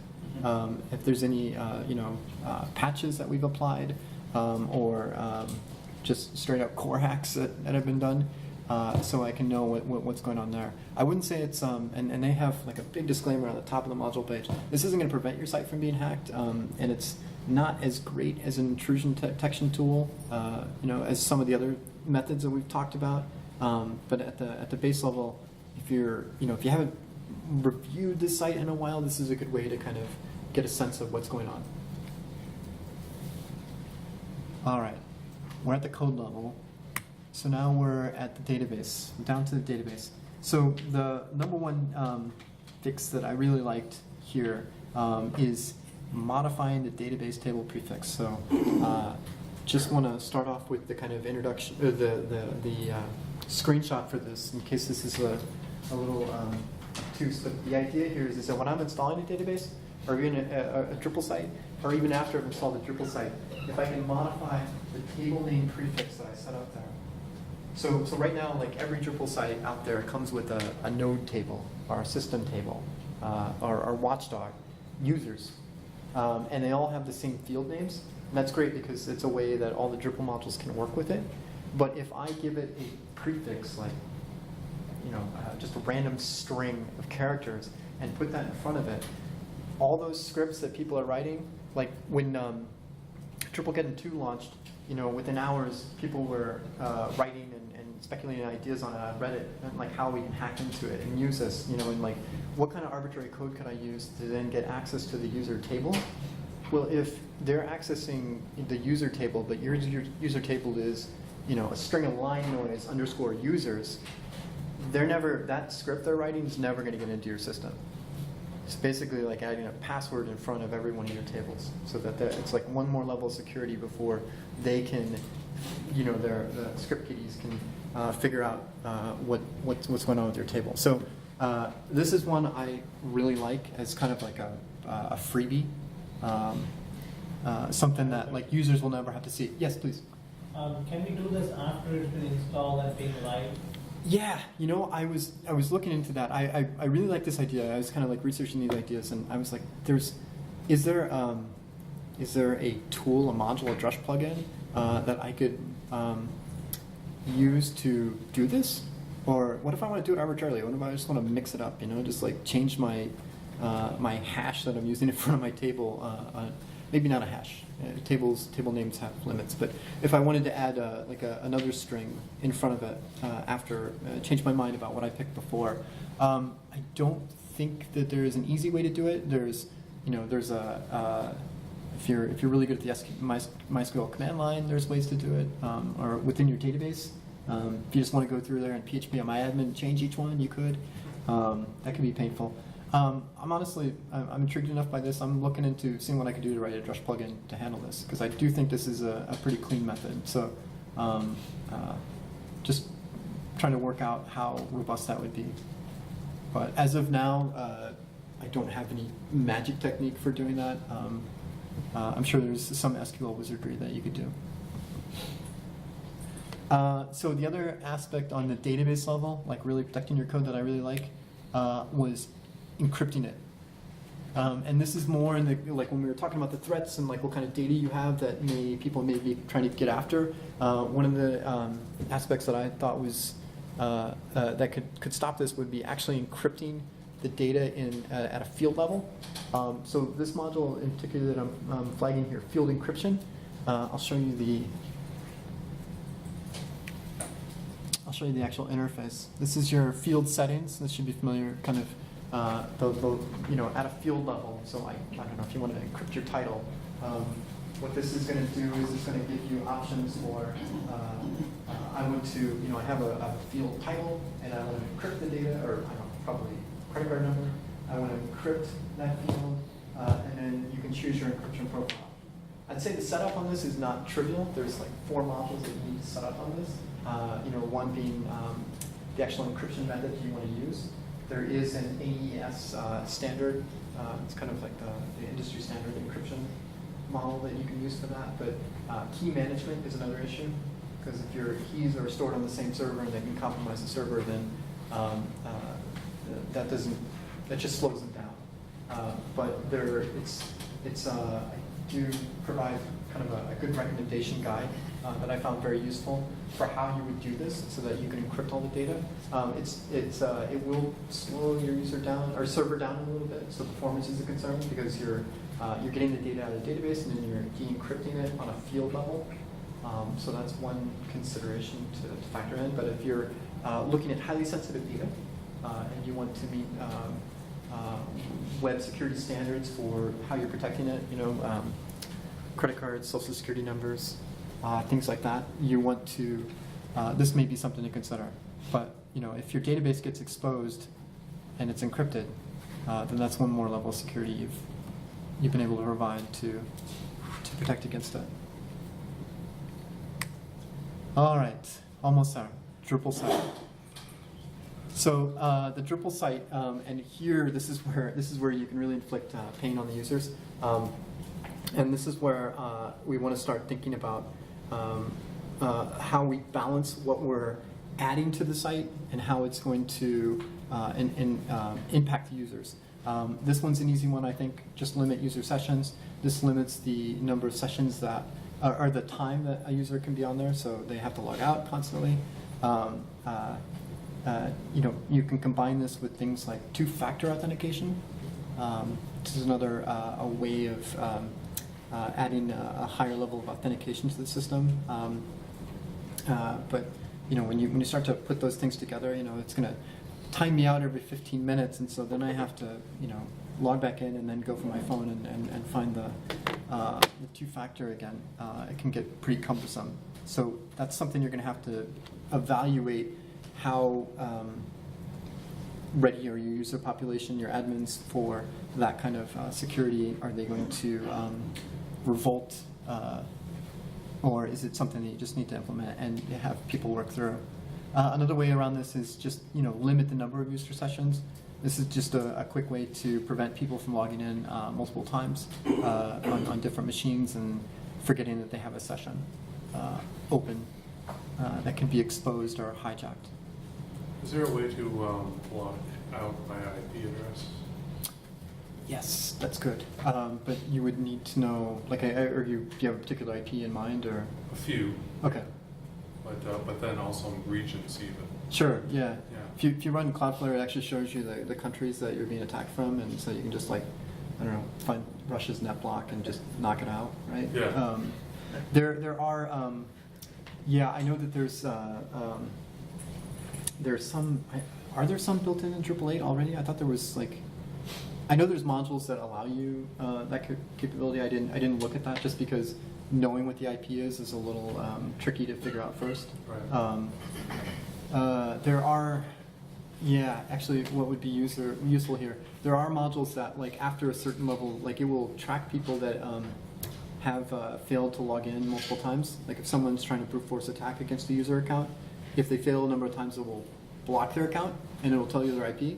if there's any patches that we've applied, or just straight up core hacks that have been done, so I can know what's going on there. I wouldn't say it's and they have like a big disclaimer on the top of the module page. This isn't going to prevent your site from being hacked, and it's not as great as an intrusion detection tool, as some of the other methods that we've talked about. But at the base level, if you haven't reviewed this site in a while, this is a good way to kind of get a sense of what's going on. All right, we're at the code level. So now we're at the database, down to the database. So the number one fix that I really liked here is modifying the database table prefix. So just want to start off with the kind of introduction, or the screenshot for this, in case this is a little obtuse. But the idea here is that when I'm installing a database, or even a Drupal site, or even after I've installed a Drupal site, if I can modify the table name prefix that I set up there. So right now, like every Drupal site out there comes with a node table, or a system table, or watchdog, users. And they all have the same field names. And that's great because it's a way that all the Drupal modules can work with it. But if I give it a prefix, like just a random string of characters, and put that in front of it, all those scripts that people are writing, like when Drupal 2 launched, within hours, people were writing and speculating ideas on Reddit, and like how we can hack into it and use this, and like what kind of arbitrary code could I use to then get access to the user table? Well, if they're accessing the user table, but your user table is, a string of line noise underscore users, that script they're writing is never going to get into your system. It's basically like adding a password in front of every one of your tables, so that it's like one more level of security before they can, the script kiddies can figure out what's going on with your table. So this is one I really like as kind of like a freebie, something that like users will never have to see. Yes, please. Can we do this after it's been installed and being live? Yeah, I was looking into that. I really like this idea. I was kind of like researching these ideas, and I was like, is there a tool, a module, a Drush plugin that I could use to do this? Or what if I want to do it arbitrarily? What if I just want to mix it up? Just like change my my hash that I'm using in front of my table. Maybe not a hash. Table names have limits, but if I wanted to add another string in front of it after change my mind about what I picked before, I don't think that there is an easy way to do it. There's if you're really good at the MySQL command line, there's ways to do it, or within your database. If you just want to go through there and PHP on myadmin and change each one, you could. That could be painful. I'm intrigued enough by this. I'm looking into seeing what I could do to write a Drush plugin to handle this, because I do think this is a pretty clean method. So just trying to work out how robust that would be. But as of now, I don't have any magic technique for doing that. I'm sure there's some SQL wizardry that you could do. So the other aspect on the database level, like really protecting your code that I really like, was encrypting it. And this is more in the, like when we were talking about the threats and like what kind of data you have that people may be trying to get after. One of the aspects that I thought was that could stop this would be actually encrypting the data at a field level. So this module in particular that I'm flagging here, field encryption. I'll show you the actual interface. This is your field settings. This should be familiar, kind of at a field level. So I don't know if you want to encrypt your title. What this is going to do is it's going to give you options for. I want to, I have a field title, and I want to encrypt the data, or probably credit card number. I want to encrypt that field, and then you can choose your encryption profile. I'd say the setup on this is not trivial. There's like 4 modules that you need to set up on this. One being the actual encryption method you want to use. There is an AES standard. It's kind of like the industry standard encryption model that you can use for that. But key management is another issue, because if your keys are stored on the same server and they can compromise the server, then that just slows them down. But I do provide kind of a good recommendation guide that I found very useful for how you would do this so that you can encrypt all the data. It will slow your user down or server down a little bit, so performance is a concern because you're getting the data out of the database and then you're de-encrypting it on a field level. So that's one consideration to factor in. But if you're looking at highly sensitive data and you want to meet web security standards for how you're protecting it, credit cards, social security numbers, things like that, you want to, this may be something to consider. But if your database gets exposed and it's encrypted, then that's one more level of security you've been able to provide to protect against it. All right, almost there. Drupal site. So the Drupal site, and here this is where you can really inflict pain on the users, and this is where we want to start thinking about how we balance what we're adding to the site and how it's going to impact the users. This one's an easy one, I think. Just limit user sessions. This limits the number of sessions that, or the time that a user can be on there, so they have to log out constantly. You can combine this with things like 2-factor authentication. This is another a way of adding a higher level of authentication to the system. But when you start to put those things together, it's going to time me out every 15 minutes, and so then I have to log back in and then go for my phone and find the 2-factor again. It can get pretty cumbersome. So that's something you're going to have to evaluate. How ready are your user population, your admins, for that kind of security? Are they going to revolt, or is it something that you just need to implement and have people work through? Another way around this is just limit the number of user sessions. This is just a quick way to prevent people from logging in multiple times on different machines and forgetting that they have a session open that can be exposed or hijacked. Is there a way to block out my IP address? Yes, that's good. But you would need to know, do you have a particular IP in mind, or? A few, Okay. but then also regions even. Sure. Yeah. Yeah. If you run Cloudflare, it actually shows you the countries that you're being attacked from, and so you can just find Russia's net block and just knock it out, right? Yeah. There are. I know that there's some. Are there some built in Drupal 8 already? I thought there was I know there's modules that allow you that capability. I didn't look at that just because knowing what the IP is a little tricky to figure out first. Right. There are, actually, what would be useful here? There are modules that, after a certain level, it will track people that have failed to log in multiple times. Like if someone's trying to brute force attack against a user account, if they fail a number of times, it will block their account and it will tell you their IP.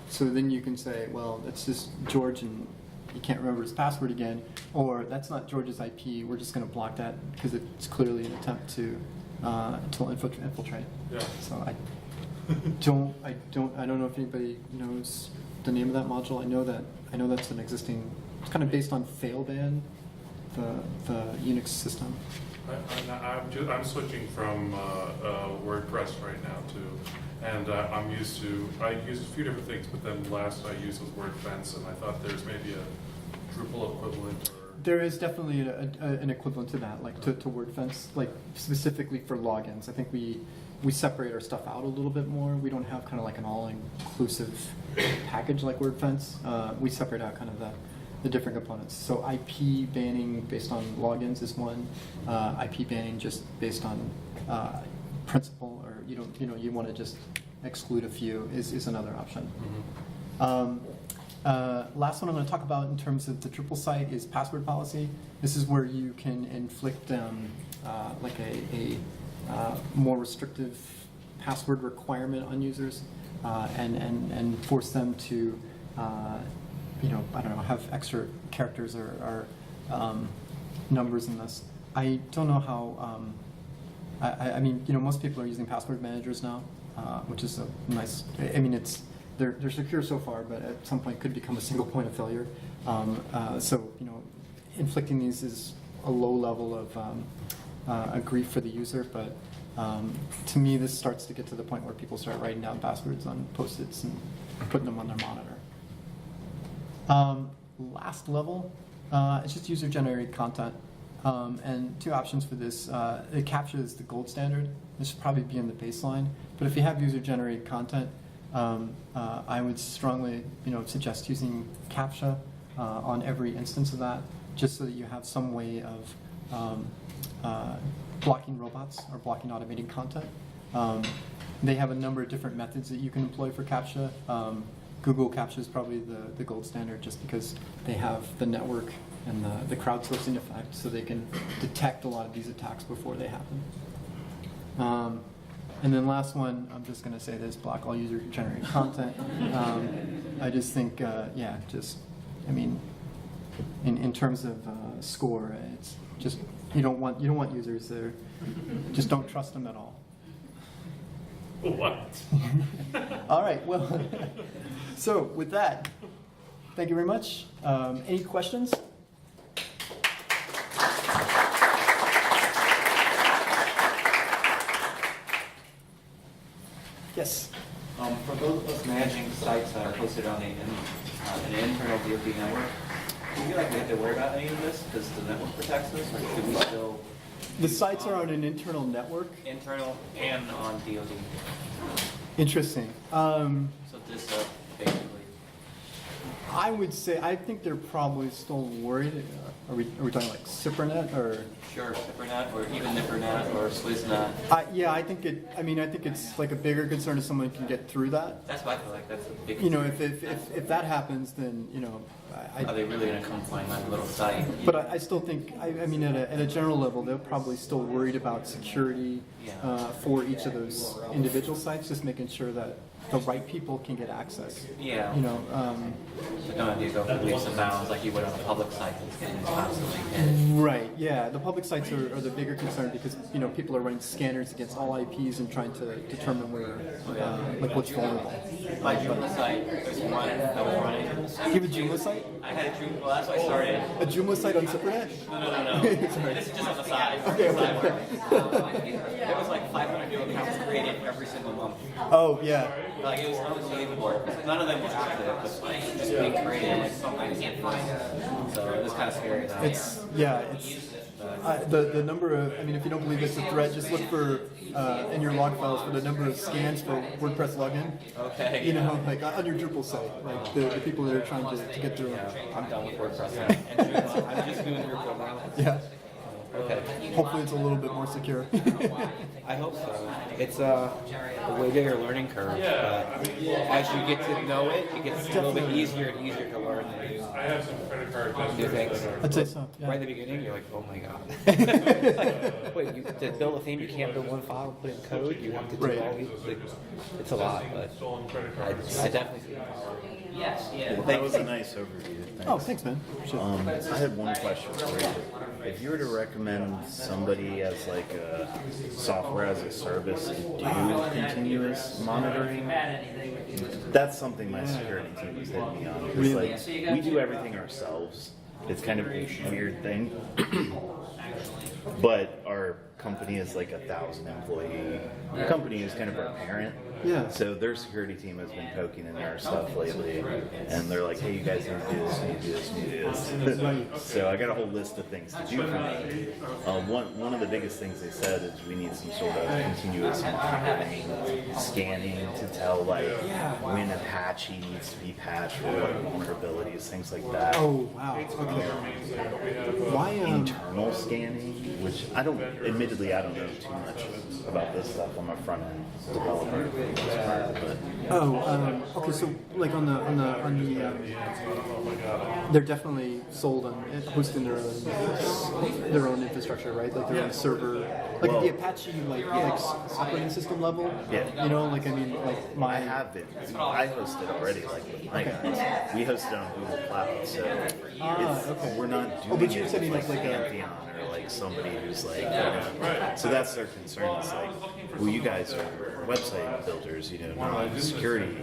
So then you can say, well, that's just George and he can't remember his password again, or that's not George's IP. We're just going to block that because it's clearly an attempt to infiltrate. Yeah. So I don't know if anybody knows the name of that module. I know that's an existing. It's kind of based on Failban, the Unix system. I'm switching from WordPress right now and I use a few different things, but then last I used was WordFence, and I thought there's maybe a Drupal equivalent. There is definitely an equivalent to that, to WordFence, specifically for logins. I think we separate our stuff out a little bit more. We don't have kind of an all-inclusive package like WordFence. We separate out kind of the different components. So IP banning based on logins is one. IP banning just based on principal, or you want to just exclude a few is another option. Mm-hmm. Last one I'm going to talk about in terms of the Drupal site is password policy. This is where you can inflict like a more restrictive password requirement on users and force them to, I don't know, have extra characters or numbers in this. I don't know how. I mean, most people are using password managers now, which is a nice. I mean, they're secure so far, but at some point could become a single point of failure. So inflicting these is a low level of a grief for the user, but to me, this starts to get to the point where people start writing down passwords on Post-its and putting them on their monitor. Last level, it's just user-generated content. And two options for this. It captures the gold standard. This should probably be in the baseline. But if you have user-generated content, I would strongly suggest using CAPTCHA on every instance of that, just so that you have some way of blocking robots or blocking automated content. They have a number of different methods that you can employ for CAPTCHA. Google CAPTCHA is probably the gold standard just because they have the network and the crowdsourcing effect, so they can detect a lot of these attacks before they happen. And then last one, I'm just going to say this, block all user-generated content. I just think, I mean, in terms of score, it's just, you don't want users there. Just don't trust them at all. What? All right, well, so with that, thank you very much. Any questions? Yes. For those of us managing sites that are hosted on an internal DoD network, do you feel like we have to worry about any of this because the network protects us, or should we still? The sites are on an internal network? Internal and on DoD. Interesting. So this basically. I would say, I think they're probably still worried. Are we talking like Cybernet or? Sure, Cybernet or even Nippernet or SwissNet. Yeah, I think it's like a bigger concern if someone can get through that. That's what I feel like. That's a big. If that happens, then Are they really going to come find my little site? But I still think, I mean, at a general level, they're probably still worried about security for each of those individual sites, just making sure that the right people can get access. Yeah. But don't have to go for leaps and bounds like you would on a public site that's getting constantly hit. Right. Yeah. The public sites are the bigger concern because people are running scanners against all IPs and trying to determine where like what's vulnerable. My Joomla site, there's one that was running. You have a Joomla site? I had a Joomla. Well, that's why I started. A Joomla site on Cybernet? No. This is just on the side. Okay. There was like 500 new accounts created every single month. Oh yeah. Like it was unbelievable. None of them were active, but like just being created like something I can't find. So it was kind of scary. It's the number of, I mean, if you don't believe it's a threat, just look for in your log files for the number of scans for WordPress login. Okay. Like on your Drupal site, like the people that are trying to get through. I'm done with WordPress now. And Drupal. I'm just doing Drupal now. Yeah. Okay. Hopefully it's a little bit more secure. I hope so. It's a way bigger learning curve, but as you get to know it, it gets a little bit easier and easier to learn. I have some credit card New things. I'd say so. Right Yeah. in the beginning, you're like, oh my god. It's like, wait, to build a theme, you can't build one file and put it in code. You have to do Right. all these. It's a lot, but stolen credit I cards. definitely see the power. Yes, yeah. That was a nice overview. Oh, thanks, man. Sure. I had one question for you. If you were to recommend somebody as like a software as a service to do continuous monitoring, that's something my security team was hitting me on. Because like we do everything ourselves. It's kind of a weird thing. But our company is like 1,000 employee company is kind of our parent. Yeah. So their security team has been poking in our stuff lately, and they're like, "Hey, you guys need to do this, need to do this, need to do this." So I got a whole list of things to do for me. One of the biggest things they said is we need some sort of continuous monitoring, scanning to tell like when Apache needs to be patched for what vulnerabilities, things like that. Oh wow. Okay. Why Internal scanning, which I don't admit admittedly, I don't know too much about this stuff. I'm a front end developer, for the most part, but Okay, so like on the they're definitely sold on hosting their own infrastructure, right? Like their own server, like Well- the Apache like operating system level. Yeah. You know, like I mean, like my I have been. I hosted already, we hosted on Google Cloud, so okay. we're not doing but you it said with, you like like a- Pantheon or like somebody who's like, so that's their concern. It's like, well, you guys are website builders, not security.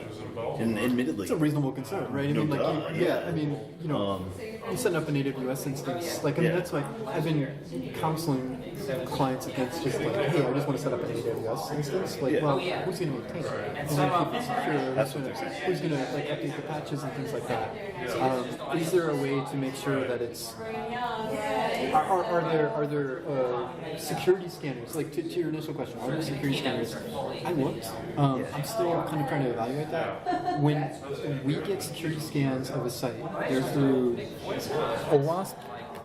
And admittedly, it's a reasonable concern, right? I No mean, like, duh, yeah, yeah. I mean, you set up an AWS instance, like, I mean, Yeah. that's why I've been counseling clients against just like, hey, I just want to set up an AWS instance. Like, Yeah. well, who's going to maintain it? And then keep it secure. That's what they're saying. Who's going to like update the patches and things like that? Is there a way to make sure that it's are there security scanners? Like to your initial question, are there security scanners? I looked. I'm still kind of trying to evaluate that. When we get security scans of a site, they're through OWASP